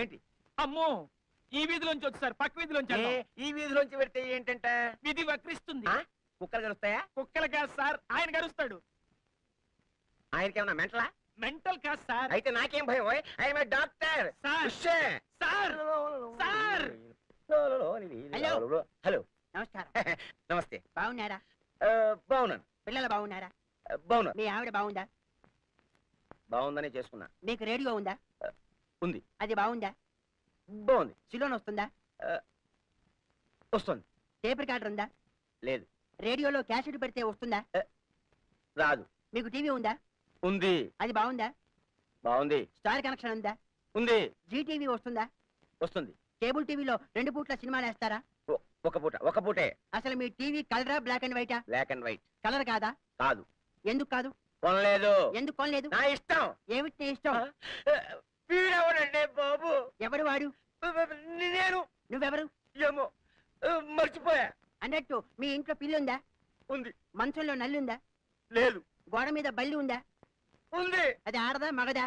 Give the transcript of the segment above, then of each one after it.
ఏంటి? అమ్మో, ఈ వీధిలోంచి వచ్చి సార్, పక్క వీధిలోంచి. ఈ వీధిలోంచి పెడితే ఏంటంట? విధి వక్రిస్తుంది. కుక్కలు గరుస్తాయా? కుక్కలు కాదు సార్, ఆయన గరుస్తాడు. ఆయనకేమన్నా మెంటలా? మెంటల్ కాదు సార్. అయితే నాకేం భయం? I'm a doctor. హలో, నమస్కారం. నమస్తే. బాగున్నారా? బాగున్నాను. పిల్లలు బాగున్నారా? బాగున్నా. మీ ఆవిడ బాగుందా? బాగుందనే చేసుకున్నా. మీకు రేడియో ఉందా? ఉంది. అది బాగుందా? బాగుంది. సిలోన్ వస్తుందా? వస్తుంది. టేప్ రికార్డర్ ఉందా? లేదు. రేడియోలో క్యాసెట్ పెడితే వస్తుందా? రాదు. మీకు టీవీ ఉందా? ఉంది. అది బాగుందా? బాగుంది. స్టార్ కనెక్షన్ ఉందా? ఉంది. జీ టీవీ వస్తుందా? వస్తుంది. కేబుల్ టీవీలో 2 పూట్ల సినిమాలు వేస్తారా? ఒక పూటే. అసలు మీ టీవీ కలరా, బ్లాక్ అండ్ వైటా? Black and white. కలర్ కాదా? కాదు. ఎందుకు కాదు? కొనలేదు. ఎందుకు కొనలేదు? నా ఇష్టం. ఏమిటి నీ ఇష్టం? వీడెవడండి బాబు? ఎవడు వాడు? నేను. నువ్వెవరు? ఏమో మర్చిపోయా. అన్నట్టు మీ ఇంట్లో పిల్లుందా? ఉంది. మంచంలో నల్లుందా? లేదు. గోడ మీద బల్లి ఉందా? ఉంది. అది ఆడదా మగదా?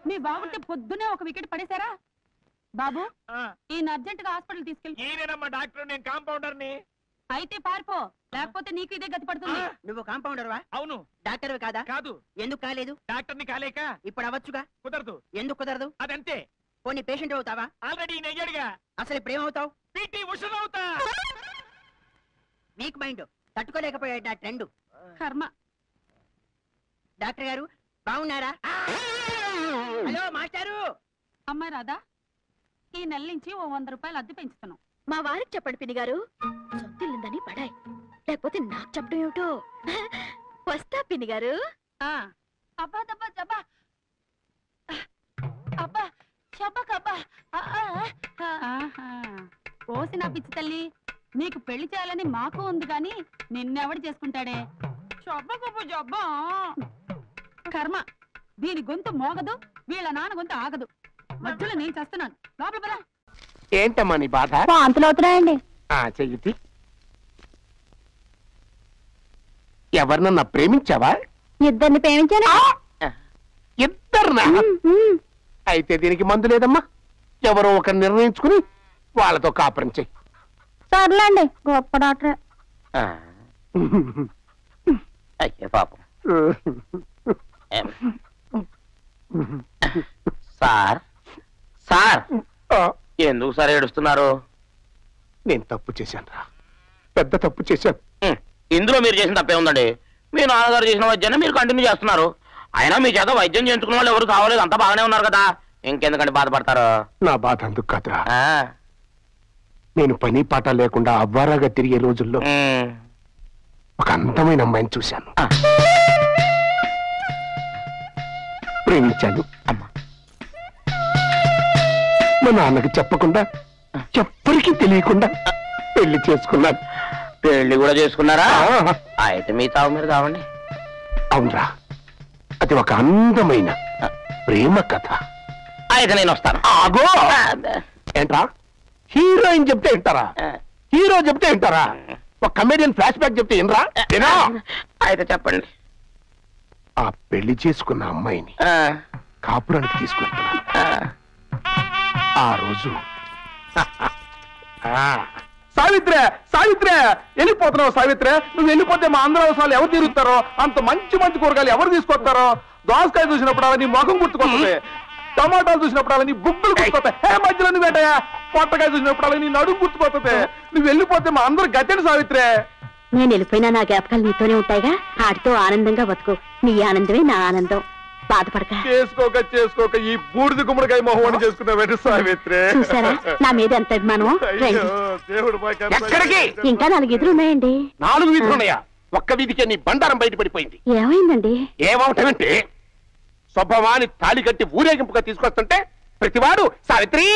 మీ బాబుకి పొద్దునే ఒక వికెట్ పడేశారా? బాబు, ఈయన అర్జెంట్ గా హాస్పిటల్ తీసుకెళ్ళి. ఈయనేనమ్మా డాక్టర్, నేను కాంపౌండర్ ని. అయితే పారిపో, లేకపోతే నీకు ఇదే గతి పడుతుంది. నువ్వు కాంపౌండర్వా? అవును. డాక్టర్ కాదా? కాదు. ఎందుకు కాలేదు? డాక్టర్ ని కాలేక. ఇప్పుడు అవ్వచ్చుగా. కుదరదు. ఎందుకు కుదరదు? అదంతే. పోనీ పేషెంట్ అవుతావా? ఆల్రెడీ నెయ్యాడుగా. అసలు ఇప్పుడు ఏమవుతావు? పీటీ ఉషను అవుతా. వీక్ మైండ్, తట్టుకోలేకపోయాడు నా ట్రెండ్. కర్మ. డాక్టర్ గారు బాగున్నారా? హలో మాస్టారు. అమ్మాయి రాదా? ఈ నెల నుంచి ఓ 100 రూపాయలు అద్దె పెంచుతున్నాం. మా వారికి చెప్పండి పిన్ని గారు, సొంతిల్లుందని పడాయి, లేకపోతే నాకు చెప్పడం ఏమిటో. వస్తా పిన్ని గారు. అబ్బా దబ్బా జబ్బా, అబ్బా షబ్బకబ్బా. పోసిన పిచ్చి తల్లి, నీకు పెళ్లి చేయాలని మాకు ఉంది కానీ నిన్నెవడు చేసుకుంటాడే? షబ్బకబ్బా జబ్బా. కర్మ, దీని గొంతు మోగదు, వీళ్ళ నాన్న గొంతు ఆగదు. మధ్యలో నేను చేస్తున్నాను. లోపల పద. ఏంటమ్మా నీ బాధ? వాంతులు అవుతున్నాయండి. చెయ్యి. ఎవరినన్నా ప్రేమించావా? ఇద్దరిని ప్రేమించాను. ఇద్దరునా? అయితే దీనికి మందు లేదమ్మా. ఎవరో ఒకరు నిర్ణయించుకుని వాళ్ళతో కాపురం చెయ్యి. సర్లేండి, గొప్ప డాక్టర్. అయ్యే పాపం. సార్ సార్, ఎందుకు సార్ ఏడుస్తున్నారు? నేను తప్పు చేశాను రా, పెద్ద తప్పు చేశాను. ఇందులో మీరు చేసిన తప్పే ఉందండి. మీ నాన్నగారు చేసిన వైద్యాన్ని మీరు కంటిన్యూ చేస్తున్నారు. అయినా మీ చేత వైద్యం చేయించుకున్న వాళ్ళు ఎవరు కావలేదు, అంతా బాగానే ఉన్నారు కదా, ఇంకెందుకంటే బాధపడతారు? నా బాధ అందుకు కాదురా, నేను పని పాట లేకుండా అవ్వారాగా తిరిగే రోజుల్లో ఒక అందమైన అమ్మాయిని చూశాను, ప్రేమించాను. అమ్మా, మా నాన్నకి చెప్పకుండా, ఎవ్వరికీ తెలియకుండా పెళ్లి చేసుకున్నాను. పెళ్లి కూడా చేసుకున్నారా? అయితే మీ తావు మీరు కావండి. అవునరా, అది ఒక అందమైన ప్రేమ కథ. అయితే నేను వస్తాను. ఆగో, ఏంట్రా హీరోయిన్ చెప్తే వింటారా? హీరో చెప్తే వింటారా? ఒక కమెడియన్ ఫ్లాష్ బ్యాక్ చెప్తే వినరా? అయితే చెప్పండి. ఆ పెళ్లి చేసుకున్న అమ్మాయిని కాపురానికి తీసుకెళ్తున్నాను. ఆ రోజు సావిత్రే, సావిత్రే, వెళ్ళిపోతున్నావు సావిత్రే. నువ్వు వెళ్ళిపోతే మా అందరూ అవసరాలు ఎవరు తీరుతారో? అంత మంచి మంచి కూరగాయలు ఎవరు తీసుకొస్తారో? దోసకాయ చూసినప్పుడు అలా నీ ముఖం గుర్తుకొస్తుంది, టమాటాలు చూసినప్పుడు అలా నీ బుక్కులు గుర్తుకొస్తాయి. ఏ మధ్యలో నువ్వేటయా? పొట్టకాయ చూసినప్పుడు అలా నీ నడుము గుర్తుకొస్తుంది. నువ్వు వెళ్ళిపోతే మా అందరూ గట్టెడు సావిత్రే. నేను వెళ్ళిపోయినా నా జ్ఞాపకాలు నీతోనే ఉంటాయిగా. ఆడితో ఆనందంగా బతుకు. నీ ఆనందమే నా ఆనందం. బాధపడక. చేసుకోక చేసుకోక ఈ బూడిద గుమ్మడికాయ మొహం చేసుకున్నావు సావిత్రే. చూసారా నా మీద ఎంత అభిమానం? ఇంకా 4 వీధులు ఉన్నాయండి. 4 వీధులు ఉన్నాయా? ఒక్క వీధికే నీ బండారం బయటపడిపోయింది. ఏమైందండి? ఏమవుతానంటే, స్వభావాన్ని తాళి కట్టి ఊరేగింపుగా తీసుకొస్తుంటే ప్రతివాడు సావిత్రి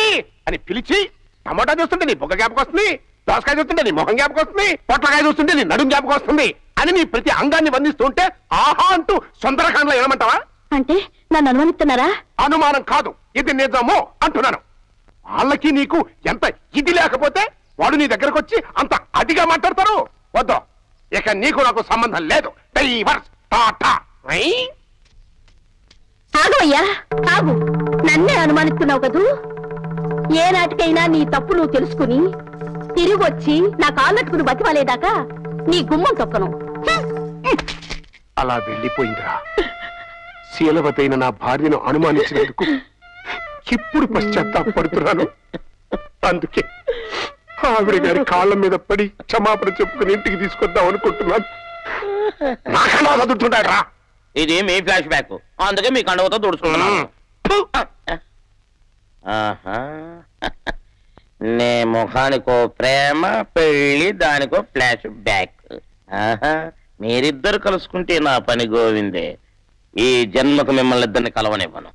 అని పిలిచి, టమాటా చూస్తుంటే నీ బొగ్గ జ్ఞాపకం వస్తుంది, దోసకాయ చూస్తుంటే నీ మొహం జ్ఞాపకం వస్తుంది, పొట్లకాయ చూస్తుంటే నీ నడుం జ్ఞాపకం వస్తుంది అని నీ ప్రతి అంగాన్ని వర్ణిస్తుంటే ఆహా అంటూ సుందరకాండలో ఏమంటావా? అంటే నన్ను అనుమానిస్తున్నారా? అనుమానం కాదు, ఇది నిజము అంటున్నాను. వాళ్ళకి నీకు ఎంత ఇది లేకపోతే వాడు నీ దగ్గరకు వచ్చి అంత అదిగా మాట్లాడతారు. వద్దు, ఇక నీకు నాకు సంబంధం లేదు. డైవర్స్ టాటా. ఆగవయ్యా ఆగు, నన్నే అనుమానిస్తున్నావు కదూ. ఏ నాటికైనా నీ తప్పు నువ్వు తెలుసుకుని తిరిగి వచ్చి నా కాళ్ళట్టుకుని బతివాలేదాకా నీ గుమ్మం తొక్కను. అలా వెళ్ళిపోయిందిరా. శీలవతైన నా భార్యను అనుమానించినందుకు ఇప్పుడు పశ్చాత్తాపడుతున్నాను. అందుకే ఆవిడ గారి కాళ్ళ మీద పడి క్షమాపణ చెప్పుకుని ఇంటికి తీసుకొద్దాం అనుకుంటున్నాను. నాకన్నా చదువుతుంటారా? ఇది మీ ఫ్లాష్ బ్యాక్, అందుకే మీ కండవతో తుడుచుకున్నాను. నే ముఖానికో ప్రేమ, పెళ్లి దానికో ఫ్లాష్ బ్యాక్. మీరిద్దరు కలుసుకుంటే నా పని గోవిందే. ఈ జన్మకు మిమ్మల్ని ఇద్దరిని కలవనివ్వను.